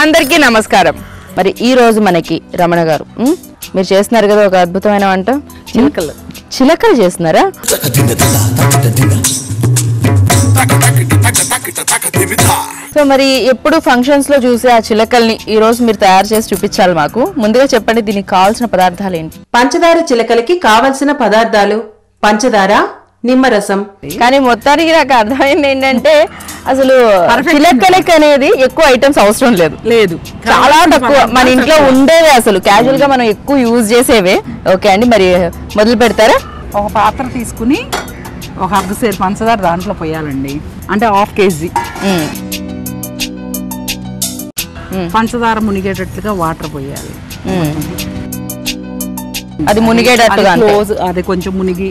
అందరికీ నమస్కారం. మరి ఈ రోజు మనకి రమణ గారు మీరు చేస్తున్నారు కదా ఒక అద్భుతమైన వంట, చిలకలు చేస్తున్నారా? సో మరి ఎప్పుడు ఫంక్షన్స్ లో చూసే ఆ చిలకల్ని ఈ రోజు మీరు తయారు చేసి చూపించాలి మాకు. ముందుగా చెప్పండి, దీనికి కావాల్సిన పదార్థాలు ఏంటి? పంచదార చిలకలకి కావలసిన పదార్థాలు పంచదార, నిమ్మరసం. కానీ మొత్తానికి నాకు అర్థమైంది ఏంటంటే అసలు చిలకలకి అనేది ఎక్కువ ఐటమ్స్ అవసరం లేదు, చాలా తక్కువ. మన ఇంట్లో ఉండేవే, అసలు క్యాజువల్ గా మనం ఎక్కువ యూజ్ చేసేవే. ఓకే అండి, మరి మొదలు పెడతారా? ఒక పాత్ర తీసుకుని ఒక అర్ధ సేరు పంచదార దాంట్లో పోయాలండి, అంటే ½ కేజీ. పంచదార మునిగేటట్లుగా వాటర్ పోయాలి. అది మునిగేటట్టుగా అదే కొంచెం మునిగి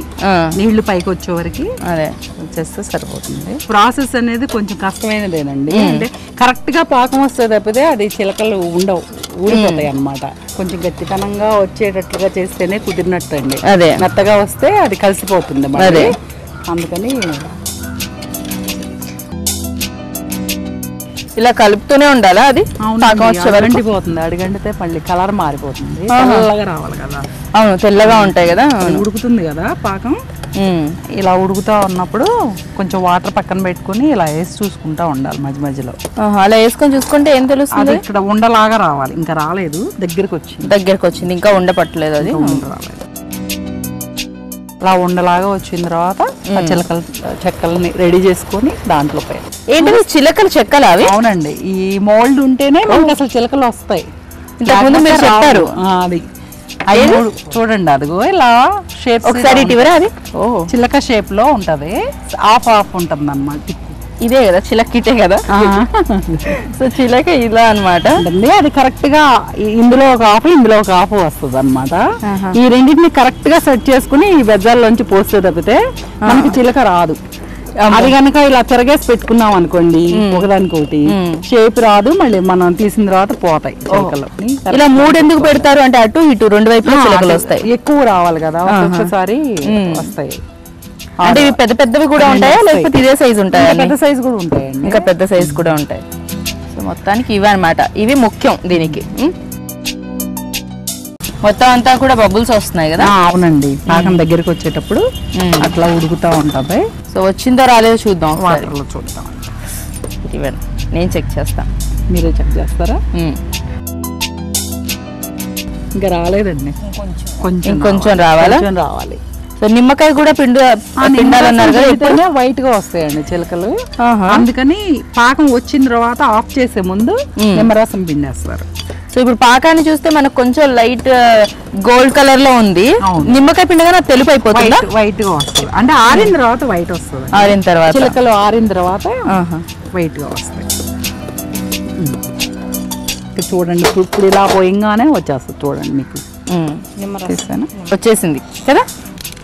నీళ్లు పైకి వచ్చే వరకు అదే చేస్తే సరిపోతుంది. ప్రాసెస్ అనేది కొంచెం కష్టమైనదేనండి, అంటే కరెక్ట్ గా పాకం వస్తే తప్పితే అది చిలకలు ఉండవు, ఊడిపోతాయి అన్నమాట. కొంచెం గట్టితనంగా వచ్చేటట్లుగా చేస్తేనే కుదిరినట్టు అండి. అదే మెత్తగా వస్తే అది కలిసిపోతుంది. అదే అందుకని ఇలా కలుపుతూనే ఉండాలా? అది అడిగండిపోతుంది, అడిగండితే మళ్ళీ కలర్ మారిపోతుంది, తెల్లగా రావాలి కదా. అవును, తెల్లగా ఉంటాయి కదా. ఉడుకుతుంది కదా పాకం. ఇలా ఉడుకుతా ఉన్నప్పుడు కొంచెం వాటర్ పక్కన పెట్టుకుని ఇలా వేసి చూసుకుంటా ఉండాలి మధ్య మధ్యలో. అలా వేసుకొని చూసుకుంటే ఏం తెలుస్తుంది? ఇక్కడ ఉండలాగా రావాలి. ఇంకా రాలేదు, దగ్గరకు వచ్చింది, ఇంకా ఉండపట్టలేదు. అది రాలేదు. అలా ఉండలాగా వచ్చిన తర్వాత చెక్కల్ని రెడీ చేసుకొని దాంట్లో పోయాలి. ఏంటి చిలకలు చెక్కలు అవి? అవునండి, ఈ మోల్డ్ ఉంటేనే మనకి అసలు చిలకలు వస్తాయి. ఇంతకుముందు మీరు చెప్పారు అది చూడండి, అదిగో ఇలా షేప్ ఒకసారి ఇటీవరా. అది చిలక షేప్ లో ఉంటది, ఆఫ్ ఉంటుంది అన్నమాట. ఇదే కదా చిలక్కిటే కదా. సో చిలక ఇలా అనమాట. అది కరెక్ట్ గా ఇందులో ఒక హాఫ్, ఇందులో ఒక హాఫ్ వస్తుంది అనమాట. ఈ రెండింటిని కరెక్ట్ గా సెట్ చేసుకుని ఈ బెజ్జాల్లోంచి పోస్తే తప్పితే మనకి చిలక రాదు. అది కనుక ఇలా తిరగేసి పెట్టుకున్నాం అనుకోండి, ఒకదానికొకటి షేప్ రాదు. మళ్ళీ మనం తీసిన తర్వాత పోతాయి చిలకలు. ఇలా 3 ఎందుకు పెడతారు అంటే అటు ఇటు రెండు వైపులా చిలకలు వస్తాయి. ఎక్కువ రావాలి కదా, ఒక్కొక్కసారి వస్తాయి. అంటే ఇవి పెద్ద పెద్దవి కూడా ఉంటాయా, లేకపోతే ఇదే సైజు ఉంటాయా? పెద్ద సైజు కూడా ఉంటాయండి, ఇంకా పెద్ద సైజు కూడా ఉంటాయి. సో మొత్తానికి ఇవి అనమాట, ఇవి ముఖ్యం దీనికి. మొత్తం అంతా కూడా బబుల్స్ వస్తున్నాయి కదా. అవునండి, పాకం దగ్గరికి వచ్చేటప్పుడు అట్లా ఉడుకుతా ఉంటది. సో వచ్చిందో రాలేదో చూద్దాం, వాటర్లో చూద్దాం. ఇవ్వండి, నేను చెక్ చేస్తాను. మీరే చెక్ చేస్తారా? ఇంకా రాలేదండి, ఇంకొంచెం రావాలి. సో నిమ్మకాయ కూడా పిండాలన్నారు కదా, వైట్ గా వస్తాయండి చిలకలు. అందుకని పాకం వచ్చిన తర్వాత ఆఫ్ చేసే ముందు నిమ్మరసం పిండేస్తారు. సో ఇప్పుడు పాకాన్ని చూస్తే మనకు కొంచెం లైట్ గోల్డ్ కలర్ లో ఉంది. నిమ్మకాయ పిండగా తెలుపు అయిపోతుంది, వైట్ గా వస్తుంది. అంటే ఆరిన తర్వాత వైట్ వస్తుంది, ఆరిన తర్వాత చిలకలు ఆరిన తర్వాత వైట్ గా వస్తాయి. చూడండి, ఇప్పుడు ఇలా పోయంగానే వచ్చేస్తుంది. చూడండి, మీకు నిమ్మరసం వచ్చేసింది కదా,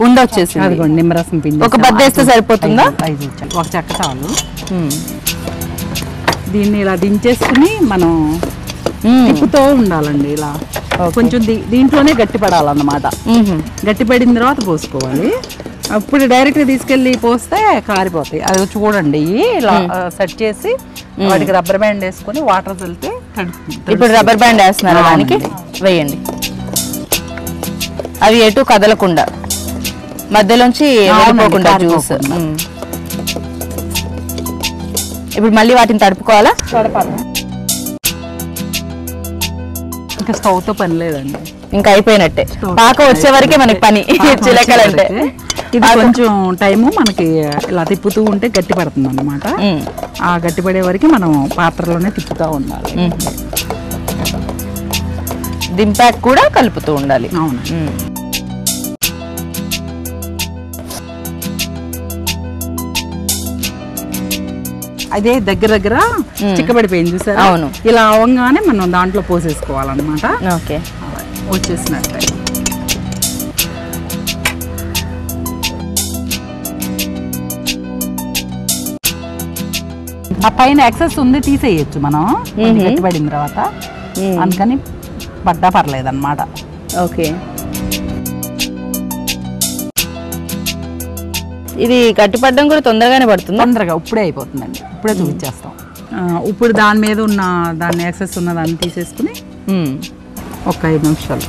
ఉండొచ్చేసి. అదిగోండి, నిమ్మరసం పిండి ఒక బద్ద వేస్తే సరిపోతుందా? 5 ఒక చెక్క చాలు. దీన్ని ఇలా దించేసుకుని మనం తిప్పుతూ ఉండాలండి. ఇలా కొంచెం దీంట్లోనే గట్టి పడాలన్నమాట. గట్టి పడిన తర్వాత పోసుకోవాలి. అప్పుడు డైరెక్ట్ గా తీసుకెళ్లి పోస్తే కారిపోతాయి. అది చూడండి, ఇలా సెట్ చేసి వాటికి రబ్బర్ బ్యాండ్ వేసుకుని వాటర్ చల్లితే. ఇప్పుడు రబ్బర్ బ్యాండ్ వేస్తున్నారు, దానికి వేయండి. అవి ఎటు కదలకుండా మధ్యలోంచి వెళ్ళిపోకుండా జ్యూస్. ఇప్పుడు మళ్ళీ వాటిని తడుపుకోవాలా? ఇంకా స్టవ్ తో పని లేదండి, ఇంకా అయిపోయినట్టే. పాక వచ్చే వరకే మనకి పని చిలకలంటే. ఇది కొంచెం టైము మనకి ఇలా తిప్పుతూ ఉంటే గట్టి పడుతుంది అన్నమాట. ఆ గట్టి పడే వరకు మనం పాత్రలోనే తిప్పుతూ ఉండాలి. దింపాక కూడా కలుపుతూ ఉండాలి. అవును, అదే దగ్గర దగ్గర చిక్కబడిపోయింది చూసారా? అవును, ఇలా అవ్వగానే మనం దాంట్లో పోసేసుకోవాలన్నమాట. ఓకే, వచ్చేసినట్లే. ఆ పైన ఎక్సెస్ ఉంది, తీసేయచ్చు మనం గట్టిపడిన తర్వాత. అందుకని పడ్డా పర్లేదన్నమాట. ఓకే, ఇది గట్టిపడడం కూడా తొందరగానే పడుతుంది. తొందరగా ఇప్పుడే అయిపోతుందండి, ఇప్పుడే చూపించేస్తాం. ఇప్పుడు దాని మీద ఉన్న దాన్ని ఎక్సెస్ ఉన్న దాన్ని తీసేసుకుని ఒక 5 నిమిషాలు.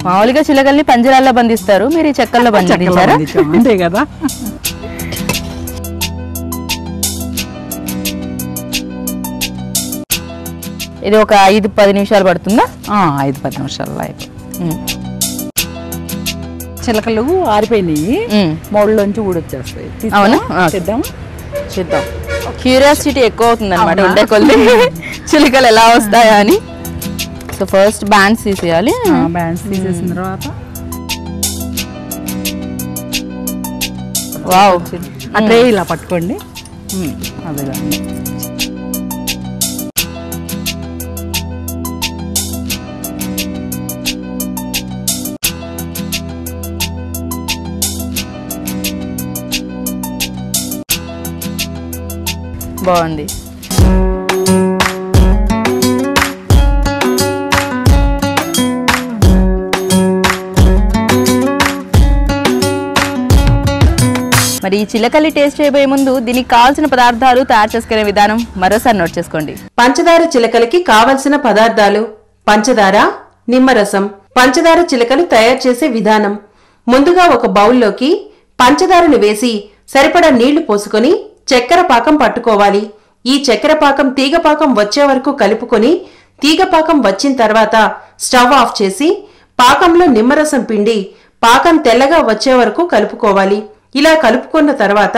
మామూలుగా చిలకల్ని పంజరాల్లో బంధిస్తారు, మీరు ఈ చెక్కల్లో బంధించారా? అంతే కదా. ఇది ఒక 5-10 నిమిషాలు పడుతుందా? 5-10 నిమిషాల్లో అయిపోయి. చిలకలు ఆరిపోయినాయి, మోళ్ళలోంచి ఊడొచ్చేస్తాయి. అవునా? చేద్దాం. క్యూరియాసిటీ ఎక్కువ అవుతుంది అనమాట ఉండే కొద్ది చిలుకలు ఎలా వస్తాయా అని. సో ఫస్ట్ బ్యాండ్స్ తీసేయాలి. బ్యాండ్స్ తీసేసిన తర్వాత వావ్, ఆ ట్రే ఇలా పట్టుకోండి. అదే కానీ బాగుంది. మరి ఈ చిలకల్లి టేస్ట్ చేయబోయే ముందు దీనికి కావాల్సిన పదార్థాలు తయారు చేసుకునే విధానం మరోసారి నోట్ చేసుకోండి. పంచదార చిలకలకి కావలసిన పదార్థాలు: పంచదార, నిమ్మరసం. పంచదార చిలకలు తయారు చేసే విధానం: ముందుగా ఒక బౌల్లోకి పంచదారను వేసి సరిపడా నీళ్లు పోసుకొని చక్కెర పాకం పట్టుకోవాలి. ఈ చక్కెర పాకం తీగపాకం వచ్చే వరకు కలుపుకొని తీగపాకం వచ్చిన తర్వాత స్టవ్ ఆఫ్ చేసి పాకంలో నిమ్మరసం పిండి పాకం తెల్లగా వచ్చే వరకు కలుపుకోవాలి. ఇలా కలుపుకున్న తర్వాత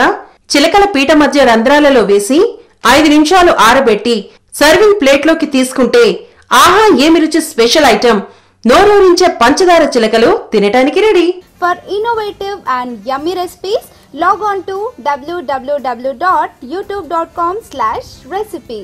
చిలకల పీట మధ్య రంధ్రాలలో వేసి 5 నిమిషాలు ఆరబెట్టి సర్వింగ్ ప్లేట్లోకి తీసుకుంటే ఆహా ఏమి రుచి స్పెషల్ ఐటెం, నోరూరించే పంచదార చిలకలు తినటానికి ready. For innovative and yummy recipes, log on to www.youtube.com/recipe.